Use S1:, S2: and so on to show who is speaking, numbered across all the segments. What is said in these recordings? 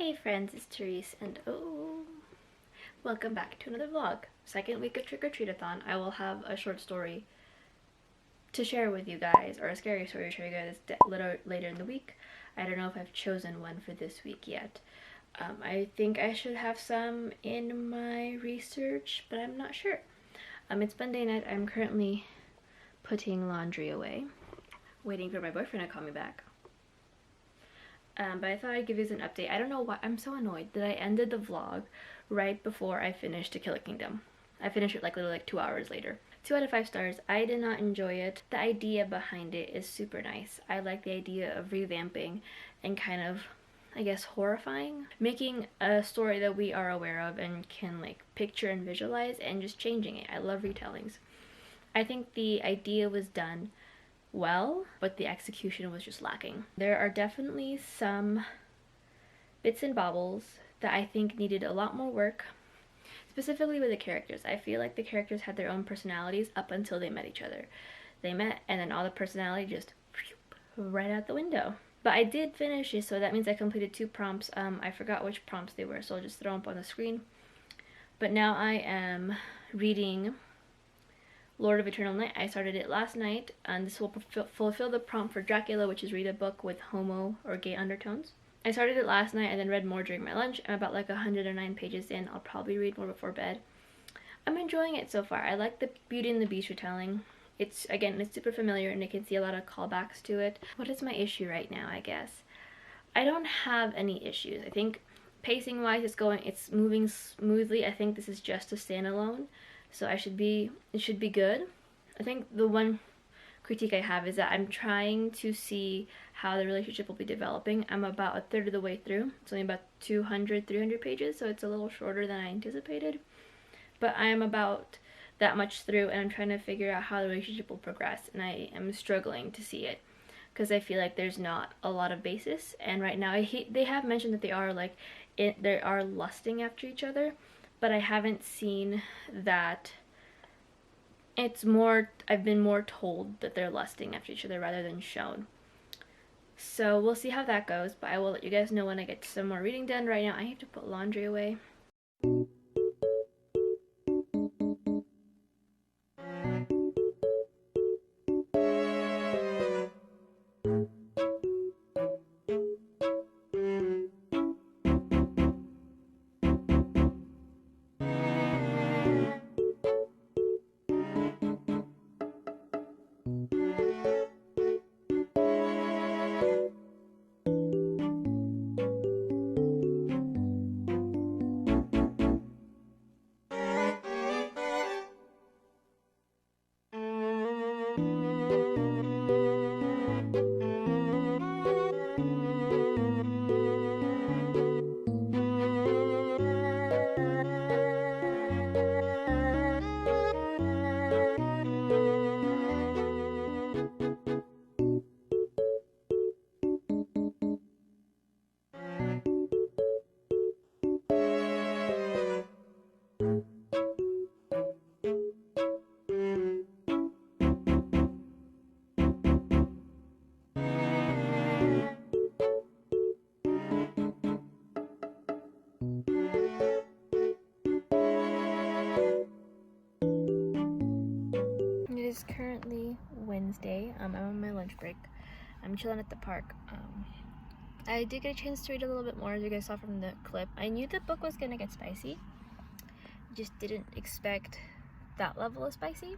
S1: Hey friends, it's Therese, and welcome back to another vlog. Second week of Trick-or-Treat-a-thon. I will have a short story to share with you guys, or a scary story to share with you guys later in the week. I don't know if I've chosen one for this week yet. I think I should have some in my research, but I'm not sure. It's Monday night. I'm currently putting laundry away, waiting for my boyfriend to call me back. But I thought I'd give you an update. I don't know why I'm so annoyed that I ended the vlog right before I finished To Kill a Kingdom. I finished it literally 2 hours later. 2 out of 5 stars. I did not enjoy it. The idea behind it is super nice. I like the idea of revamping and kind of, I guess, horrifying. Making a story that we are aware of and can picture and visualize and just changing it. I love retellings. I think the idea was done well, but the execution was just lacking. There are definitely some bits and bobbles that I think needed a lot more work, specifically with the characters. I feel like the characters had their own personalities up until they met each other. They met and then all the personality just right out the window. But I did finish it, so that means I completed 2 prompts. I forgot which prompts they were, so I'll just throw them up on the screen. But now I am reading Lord of Eternal Night. I started it last night, and this will fulfill the prompt for Dracula, which is read a book with homo or gay undertones. I started it last night and then read more during my lunch. I'm about 109 pages in. I'll probably read more before bed. I'm enjoying it so far. I like the Beauty and the Beast retelling. It's super familiar and I can see a lot of callbacks to it. What is my issue right now, I guess? I don't have any issues. I think pacing wise it's moving smoothly. I think this is just a standalone. So it should be good. I think the one critique I have is that I'm trying to see how the relationship will be developing. I'm about a third of the way through. It's only about 200, 300 pages, so it's a little shorter than I anticipated. But I am about that much through, and I'm trying to figure out how the relationship will progress, and I am struggling to see it because I feel like there's not a lot of basis. And right now, they have mentioned that they are lusting after each other, but I haven't seen that. It's more, I've been more told that they're lusting after each other rather than shown. So we'll see how that goes, but I will let you guys know when I get some more reading done. Right now I have to put laundry away. It is currently Wednesday. I'm on my lunch break. I'm chilling at the park. I did get a chance to read a little bit more, as you guys saw from the clip. I knew the book was gonna get spicy. Just didn't expect that level of spicy.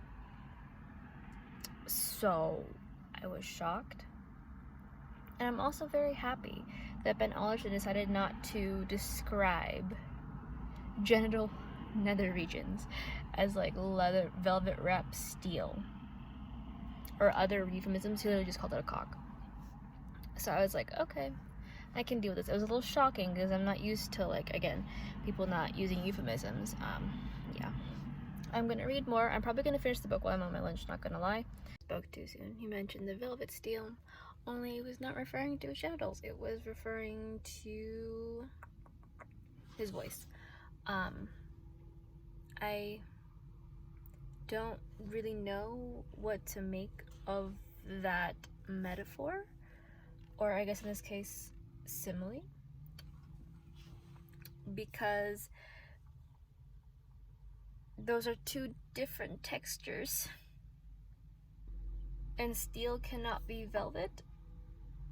S1: So I was shocked. And I'm also very happy that Ben Ollerton decided not to describe genital nether regions as leather, velvet wrap steel or other euphemisms. He literally just called it a cock. So I was like, okay, I can deal with this. It was a little shocking because I'm not used to again, people not using euphemisms. Yeah, I'm gonna read more. I'm probably gonna finish the book while I'm on my lunch, not gonna lie. Spoke too soon. He mentioned the velvet steel, only it was not referring to his genitals. It was referring to his voice. I don't really know what to make of that metaphor, or I guess in this case, simile. because those are two different textures, and steel cannot be velvet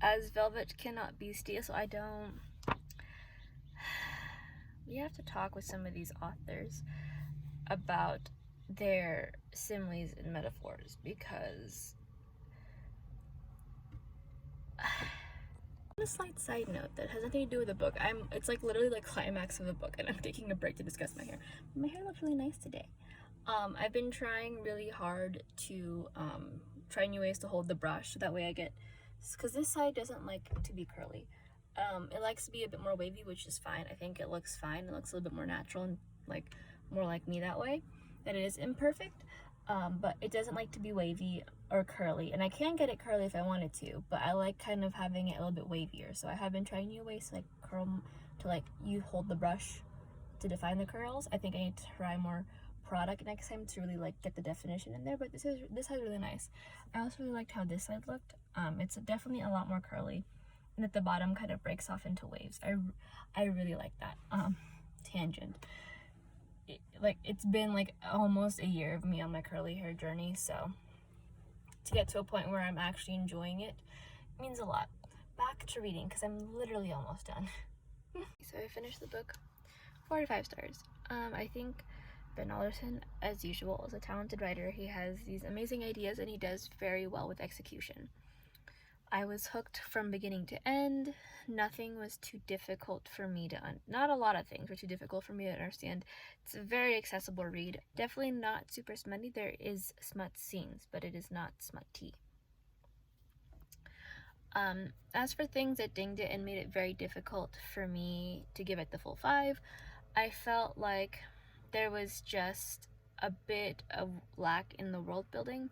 S1: as velvet cannot be steel. So we have to talk with some of these authors about their similes and metaphors, because a slight side note that has nothing to do with the book. It's like literally like climax of the book, and I'm taking a break to discuss my hair. My hair looks really nice today. I've been trying really hard to try new ways to hold the brush so that way I get, because this side doesn't like to be curly. It likes to be a bit more wavy, which is fine. I think it looks fine. It looks a little bit more natural and like more like me that way. That it is imperfect, but it doesn't like to be wavy or curly. And I can get it curly if I wanted to, but I like kind of having it a little bit wavier. So I have been trying new ways to like curl, to like you hold the brush to define the curls. I think I need to try more product next time to really like get the definition in there, but this is really nice. I also really liked how this side looked. It's definitely a lot more curly, and at the bottom kind of breaks off into waves. I really like that. Tangent. It's been like almost a year of me on my curly hair journey, so to get to a point where I'm actually enjoying it means a lot. Back to reading, because I'm literally almost done. So I finished the book. 4 out of 5 stars. I think Ben Alderson, as usual, is a talented writer. He has these amazing ideas and he does very well with execution. I was hooked from beginning to end. Nothing was too difficult for me to not a lot of things were too difficult for me to understand. It's a very accessible read. Definitely not super smutty. There is smut scenes, but it is not smutty. As for things that dinged it and made it very difficult for me to give it the full 5, I felt like there was just a bit of lack in the world building,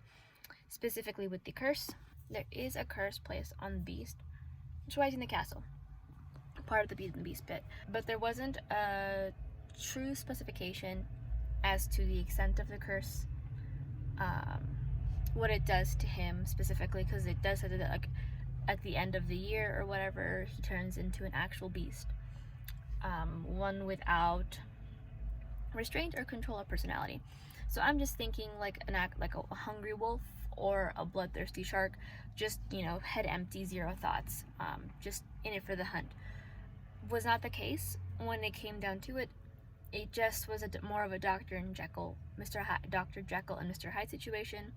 S1: specifically with the curse. There is a curse placed on the beast, which is in the castle, part of the Beauty and the Beast bit, but there wasn't a true specification as to the extent of the curse, what it does to him specifically, because it does say that like at the end of the year or whatever, he turns into an actual beast, one without restraint or control of personality. So I'm just thinking like a hungry wolf or a bloodthirsty shark, just, you know, head empty, zero thoughts, just in it for the hunt. Was not the case. When it came down to it, it just was more of a Dr. and Jekyll, Dr. Jekyll and Mr. Hyde situation,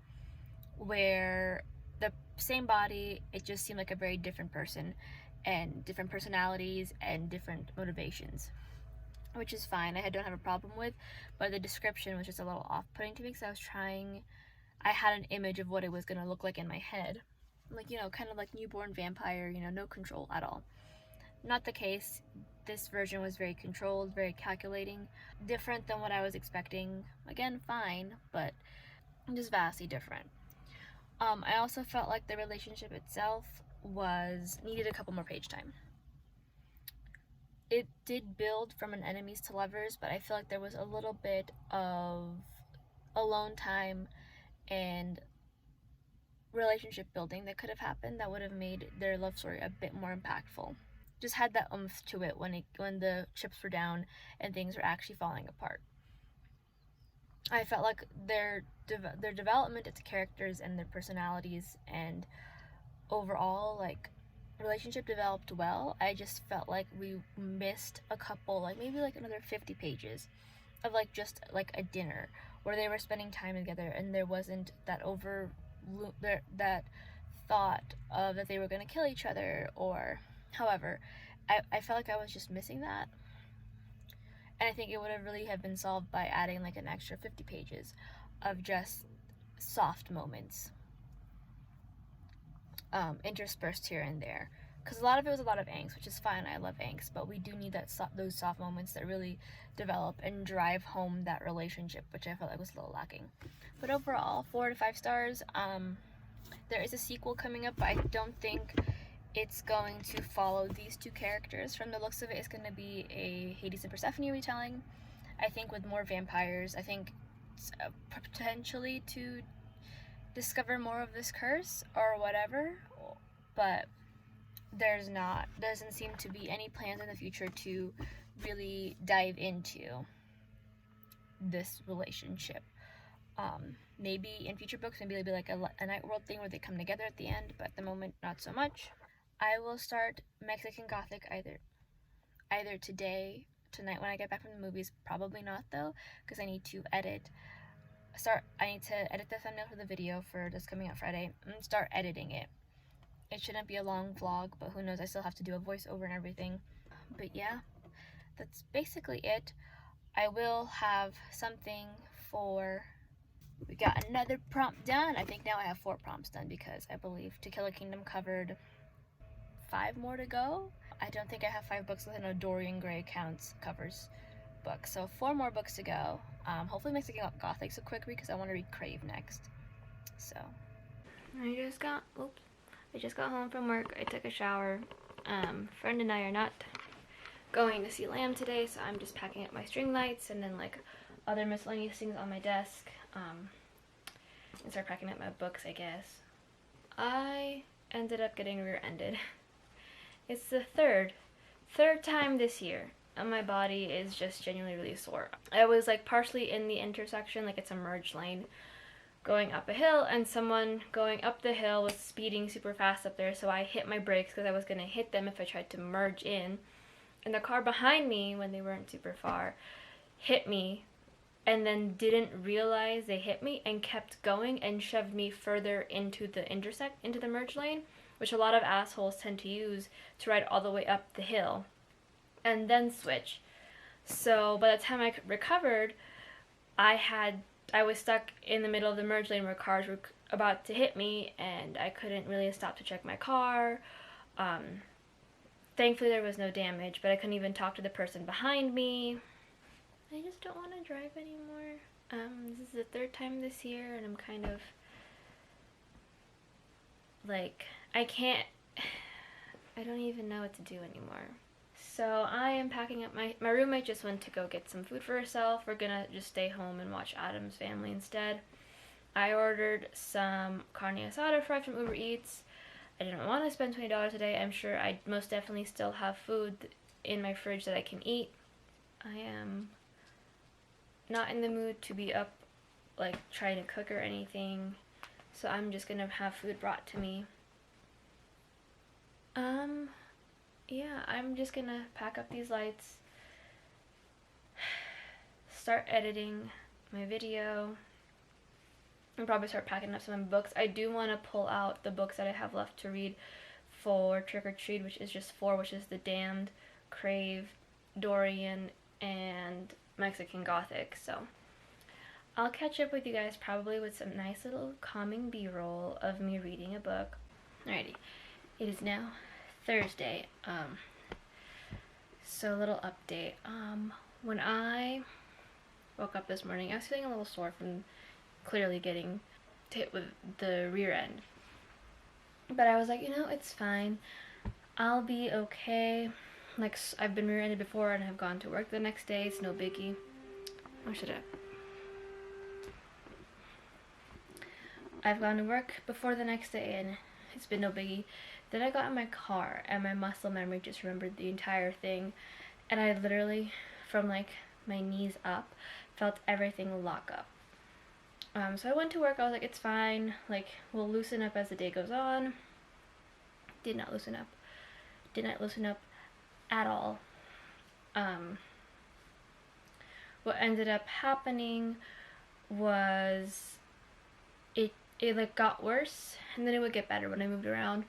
S1: where the same body, it just seemed like a very different person, and different personalities and different motivations, which is fine. I don't have a problem with, but the description was just a little off-putting to me, because I had an image of what it was going to look like in my head. Like, you know, kind of like newborn vampire, you know, no control at all. Not the case. This version was very controlled, very calculating, different than what I was expecting. Again, fine, but just vastly different. I also felt like the relationship itself needed a couple more page time. It did build from an enemies to lovers, but I feel like there was a little bit of alone time and relationship building that could have happened that would have made their love story a bit more impactful. Just had that oomph to it when the chips were down and things were actually falling apart. I felt like their development of the characters and their personalities and overall like relationship developed well. I just felt like we missed a couple, like maybe like another 50 pages of like just like a dinner where they were spending time together, and there wasn't that that thought of that they were going to kill each other or however. I felt like I was just missing that, and I think it would have really have been solved by adding like an extra 50 pages of just soft moments, interspersed here and there, because a lot of it was a lot of angst, which is fine. I love angst, but we do need those soft moments that really develop and drive home that relationship, which I felt like was a little lacking. But overall, 4 to 5 stars. There is a sequel coming up, but I don't think it's going to follow these two characters. From the looks of it, it's going to be a Hades and Persephone retelling, I think, with more vampires. I think potentially to discover more of this curse or whatever, but doesn't seem to be any plans in the future to really dive into this relationship. Maybe in future books, maybe it'll be like a Night World thing where they come together at the end, but at the moment, not so much. I will start Mexican Gothic either tonight when I get back from the movies. Probably not though, because I need to edit the thumbnail for the video for this coming out Friday and start editing it. It shouldn't be a long vlog, but who knows, I still have to do a voiceover and everything. But yeah, that's basically it. I will have something for... We got another prompt done. I think now I have 4 prompts done because I believe To Kill a Kingdom covered 5 more to go. I don't think I have 5 books within a Dorian Gray covers book. So 4 more books to go. Hopefully Mexican Gothic's a quick read because I want to read Crave next. So I just got home from work. I took a shower. Friend and I are not going to see Lamb today, so I'm just packing up my string lights and then like other miscellaneous things on my desk. And start packing up my books, I guess. I ended up getting rear-ended. It's the third time this year, and my body is just genuinely really sore. I was like partially in the intersection, like it's a merge lane, going up a hill, and someone going up the hill was speeding super fast up there, so I hit my brakes because I was gonna hit them if I tried to merge in. And the car behind me, when they weren't super far, hit me and then didn't realize they hit me and kept going and shoved me further into the merge lane, which a lot of assholes tend to use to ride all the way up the hill and then switch. So by the time I recovered, I was stuck in the middle of the merge lane where cars were about to hit me, and I couldn't really stop to check my car. Thankfully there was no damage, but I couldn't even talk to the person behind me. I just don't want to drive anymore. This is the 3rd time this year, and I'm kind of like, I don't even know what to do anymore. So I am packing up. My roommate just went to go get some food for herself. We're gonna just stay home and watch Addams Family instead. I ordered some carne asada fried from Uber Eats. I didn't want to spend $20 today. I'm sure I most definitely still have food in my fridge that I can eat. I am not in the mood to be up like trying to cook or anything, so I'm just gonna have food brought to me. Yeah, I'm just gonna pack up these lights, start editing my video, and probably start packing up some of my books. I do want to pull out the books that I have left to read for Trick or Treat, which is just 4, which is The Damned, Crave, Dorian, and Mexican Gothic. So I'll catch up with you guys probably with some nice little calming b-roll of me reading a book. Alrighty, it is now Thursday. So a little update. When I woke up this morning, I was feeling a little sore from clearly getting hit with the rear end. But I was like, it's fine. I'll be okay. Like, I've been rear-ended before and have gone to work the next day. It's no biggie. Or should I've gone to work before the next day and it's been no biggie. Then I got in my car and my muscle memory just remembered the entire thing. And I literally, from like my knees up, felt everything lock up. So I went to work. I was like, it's fine. Like, we'll loosen up as the day goes on. Did not loosen up. Did not loosen up at all. What ended up happening was it like got worse, and then it would get better when I moved around.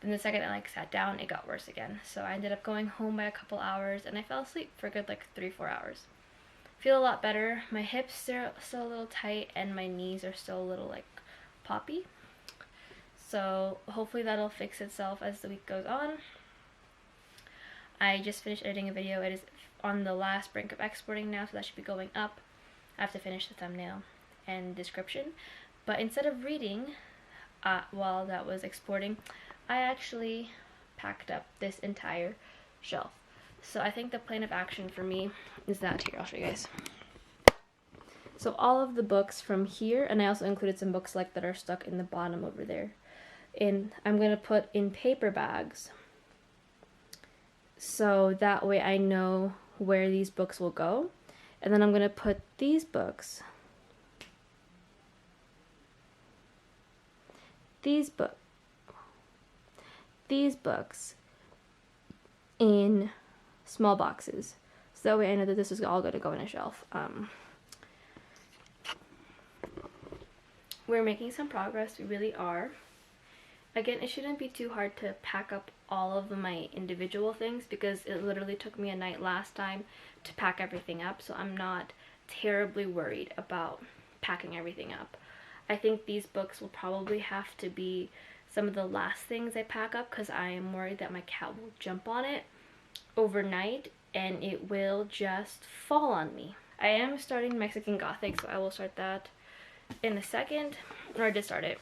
S1: Then the second I like sat down, it got worse again. So I ended up going home by a couple hours, and I fell asleep for a good like 3-4 hours. Feel a lot better. My hips are still a little tight, and my knees are still a little like poppy. So hopefully that'll fix itself as the week goes on. I just finished editing a video. It is on the last brink of exporting now, so that should be going up. I have to finish the thumbnail and description. But instead of reading while that was exporting, I actually packed up this entire shelf. So I think the plan of action for me is that here, I'll show you guys. So all of the books from here, and I also included some books like that are stuck in the bottom over there. And I'm going to put in paper bags. So that way I know where these books will go. And then I'm going to put these books in small boxes, so that way I know that this is all going to go in a shelf. We're making some progress, we really are. Again, it shouldn't be too hard to pack up all of my individual things because it literally took me a night last time to pack everything up, so I'm not terribly worried about packing everything up. I think these books will probably have to be some of the last things I pack up because I am worried that my cat will jump on it overnight and it will just fall on me. I am starting Mexican Gothic, so I will start that in a second. Or I did start it.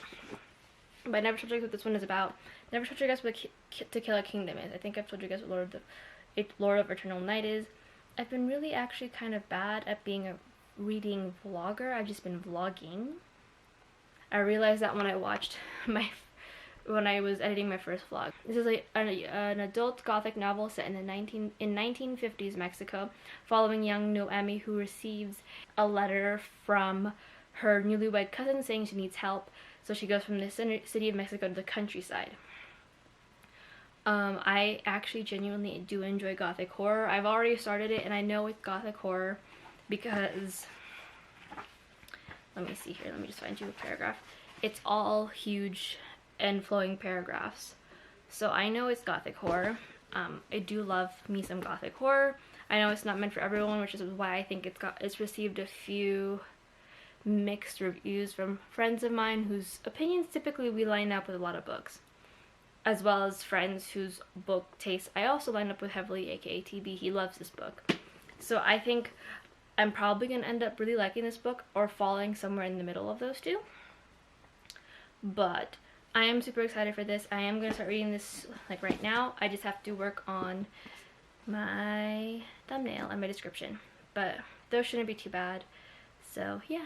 S1: But I never told you what this one is about. Never told you guys what To Kill a Kingdom is. I think I've told you guys what Lord of Eternal Night is. I've been really actually kind of bad at being a reading vlogger. I've just been vlogging. I realized that when I watched when I was editing my first vlog. This is an adult Gothic novel set in 1950s Mexico, following young Noemi, who receives a letter from her newlywed cousin saying she needs help. So she goes from the city of Mexico to the countryside. I actually genuinely do enjoy Gothic horror. I've already started it, and I know it's Gothic horror because, let me see here, let me just find you a paragraph. It's all huge and flowing paragraphs. So I know it's Gothic horror. I do love me some Gothic horror. I know it's not meant for everyone, which is why I think it's received a few mixed reviews from friends of mine whose opinions typically we line up with a lot of books, as well as friends whose book taste I also line up with heavily, aka TB. He loves this book. So I think I'm probably going to end up really liking this book or falling somewhere in the middle of those two. But I am super excited for this. I am going to start reading this like right now. I just have to work on my thumbnail and my description. But those shouldn't be too bad. So yeah.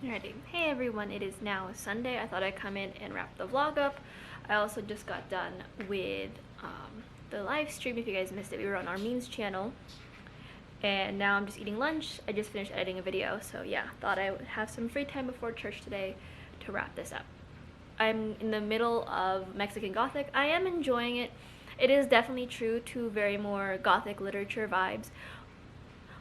S1: Alrighty, hey everyone, it is now Sunday. I thought I'd come in and wrap the vlog up. I also just got done with the live stream. If you guys missed it, we were on Armin's channel. And now I'm just eating lunch. I just finished editing a video, so yeah, thought I would have some free time before church today to wrap this up. I'm in the middle of Mexican Gothic. I am enjoying it. It is definitely true to very more Gothic literature vibes.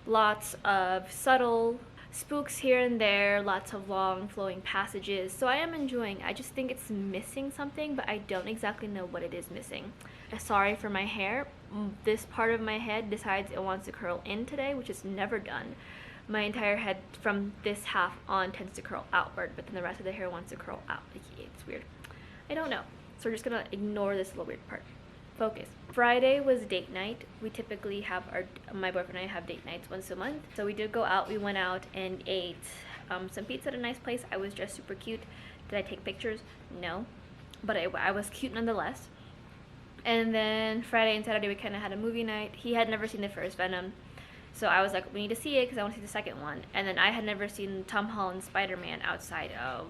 S1: Lots of subtle spooks here and there, lots of long flowing passages, so I am enjoying. I just think it's missing something, but I don't exactly know what it is missing. Sorry for my hair. This part of my head decides it wants to curl in today, which is never done. My entire head from this half on tends to curl outward, but then the rest of the hair wants to curl out. It's weird. I don't know, so we're just gonna ignore this little weird part. Focus. Friday was date night. We typically have my boyfriend and I have date nights once a month. So we did go out. We went out and ate some pizza at a nice place. I was dressed super cute. Did I take pictures? No. But I was cute nonetheless. And then Friday and Saturday we kind of had a movie night. He had never seen the first Venom. So I was like, we need to see it because I want to see the second one. And then I had never seen Tom Holland's Spider-Man outside of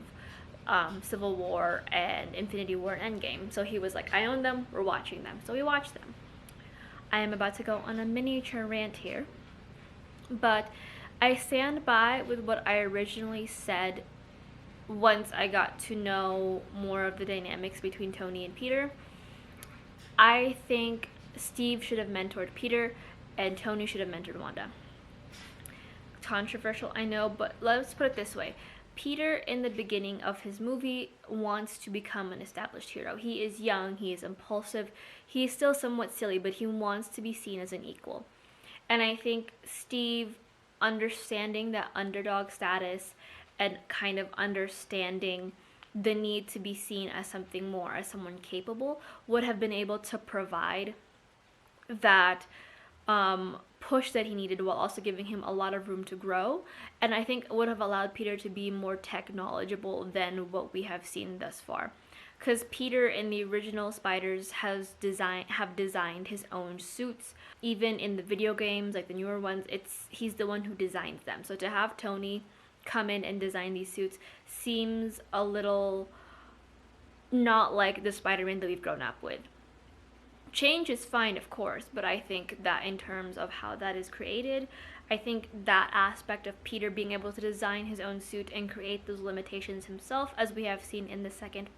S1: Civil War and Infinity War and Endgame. So he was like, I own them, we're watching them. So we watched them. I am about to go on a miniature rant here, but I stand by with what I originally said once I got to know more of the dynamics between Tony and Peter. I think Steve should have mentored Peter and Tony should have mentored Wanda. Controversial, I know, but let's put it this way. Peter, in the beginning of his movie, wants to become an established hero. He is young, he is impulsive, he is still somewhat silly, but he wants to be seen as an equal. And I think Steve, understanding that underdog status and kind of understanding the need to be seen as something more, as someone capable, would have been able to provide that push that he needed while also giving him a lot of room to grow. And I think it would have allowed Peter to be more tech knowledgeable than what we have seen thus far. Because Peter in the original Spiders have designed his own suits. Even in the video games, like the newer ones, he's the one who designs them. So to have Tony come in and design these suits seems a little not like the Spider-Man that we've grown up with. Change is fine, of course, but I think that in terms of how that is created, I think that aspect of Peter being able to design his own suit and create those limitations himself, as we have seen in the second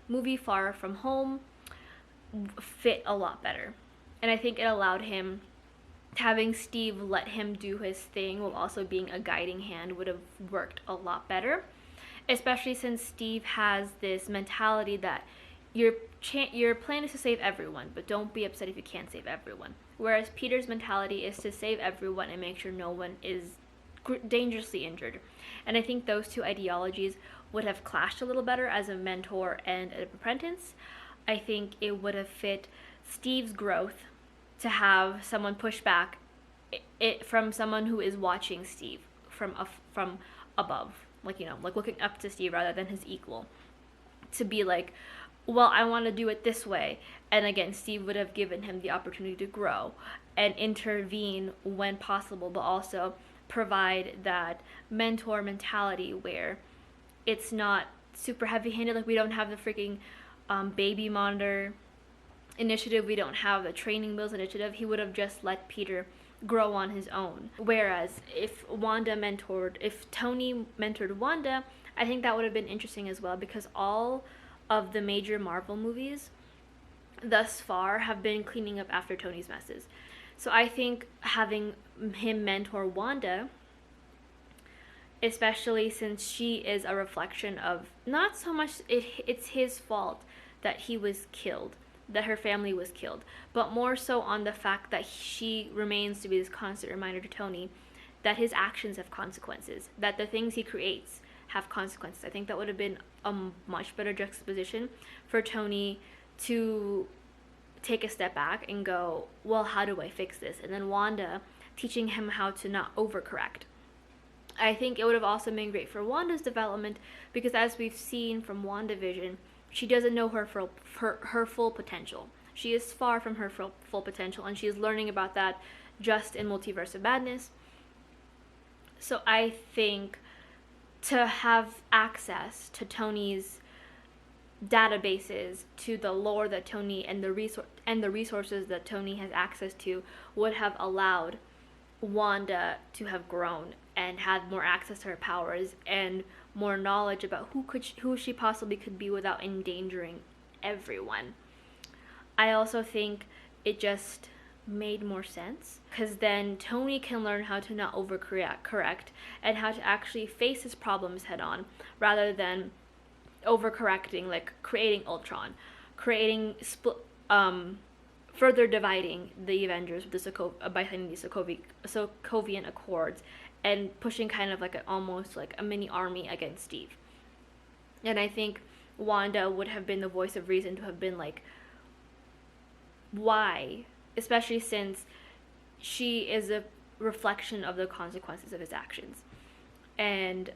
S1: movie, Far From Home, fit a lot better. And I think it allowed him, having Steve let him do his thing while also being a guiding hand, would have worked a lot better. Especially since Steve has this mentality that your plan is to save everyone, but don't be upset if you can't save everyone. Whereas Peter's mentality is to save everyone and make sure no one is dangerously injured. And I think those two ideologies would have clashed a little better as a mentor and an apprentice. I think it would have fit Steve's growth to have someone push back it from someone who is watching Steve from above, like, you know, like looking up to Steve rather than his equal, to be like, well, I want to do it this way. And again, Steve would have given him the opportunity to grow and intervene when possible, but also provide that mentor mentality where it's not super heavy-handed. Like, we don't have the freaking baby monitor initiative, we don't have the training wheels initiative. He would have just let Peter grow on his own. Whereas if Tony mentored Wanda, I think that would have been interesting as well, because all of the major Marvel movies thus far have been cleaning up after Tony's messes. So I think having him mentor Wanda, especially since she is a reflection of, not so much it's his fault that he was killed, that her family was killed, but more so on the fact that she remains to be this constant reminder to Tony that his actions have consequences, that the things he creates have consequences. I think that would have been a much better juxtaposition for Tony to take a step back and go, well, how do I fix this? And then Wanda teaching him how to not overcorrect. I think it would have also been great for Wanda's development, because as we've seen from WandaVision, she doesn't know her full potential. She is far from her full potential, and she is learning about that just in Multiverse of Madness. So I think to have access to Tony's databases, to the lore that Tony and the resources that Tony has access to, would have allowed Wanda to have grown and had more access to her powers and more knowledge about who she possibly could be without endangering everyone. I also think it just made more sense, because then Tony can learn how to not overcorrect and how to actually face his problems head on, rather than overcorrecting, like creating Ultron, further dividing the Avengers with by signing the Sokovian Accords and pushing kind of like almost like a mini army against Steve. And I think Wanda would have been the voice of reason, to have been like, why? Especially since she is a reflection of the consequences of his actions. And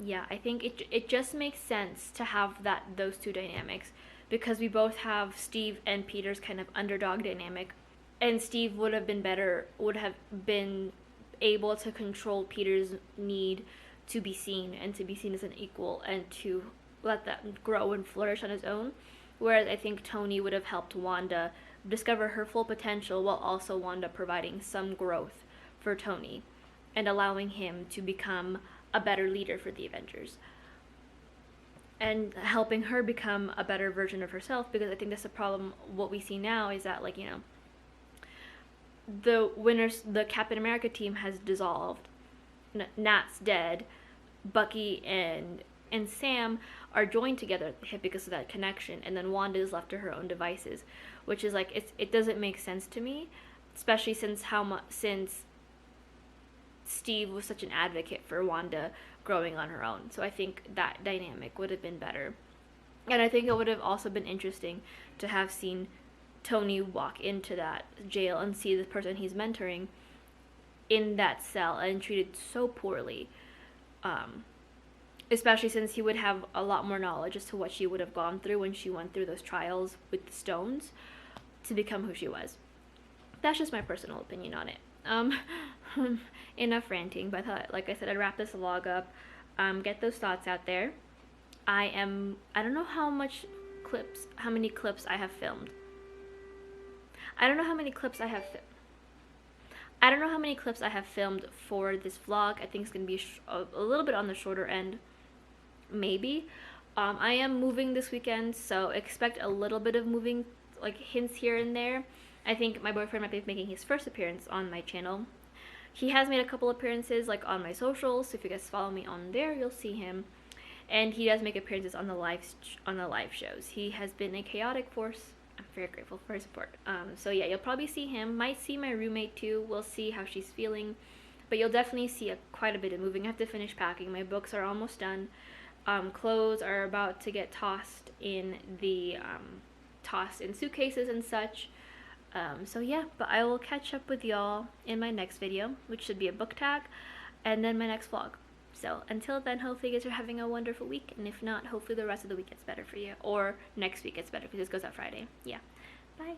S1: yeah, I think it just makes sense to have those two dynamics, because we both have Steve and Peter's kind of underdog dynamic, and Steve would have been able to control Peter's need to be seen and to be seen as an equal and to let that grow and flourish on his own. Whereas I think Tony would have helped Wanda discover her full potential while also Wanda providing some growth for Tony and allowing him to become a better leader for the Avengers. And helping her become a better version of herself, because I think that's the problem. What we see now is that, like, you know, the Captain America team has dissolved. Nat's dead. Bucky and Sam are joined together at the hip because of that connection, and then Wanda is left to her own devices, which is like, it doesn't make sense to me, especially since Steve was such an advocate for Wanda growing on her own. So I think that dynamic would have been better. And I think it would have also been interesting to have seen Tony walk into that jail and see the person he's mentoring in that cell and treated so poorly. Especially since he would have a lot more knowledge as to what she would have gone through when she went through those trials with the stones to become who she was. That's just my personal opinion on it. Enough ranting, but like I said, I'd wrap this vlog up, get those thoughts out there. I don't know how many clips I have filmed. I don't know how many clips I have filmed for this vlog. I think it's gonna be a little bit on the shorter end, maybe. I am moving this weekend, so expect a little bit of moving, like hints here and there. I think my boyfriend might be making his first appearance on my channel. He has made a couple appearances like on my socials, so if you guys follow me on there, you'll see him. And he does make appearances on the live shows. He has been a chaotic force. I'm very grateful for his support. So yeah, you'll probably see him. Might see my roommate too. We'll see how she's feeling. But you'll definitely see quite a bit of moving. I have to finish packing. My books are almost done. Clothes are about to get tossed in suitcases and such. So yeah, but I will catch up with y'all in my next video, which should be a book tag, and then my next vlog. So until then, hopefully you guys are having a wonderful week, and if not, hopefully the rest of the week gets better for you, or next week gets better because this goes out Friday. Yeah, bye.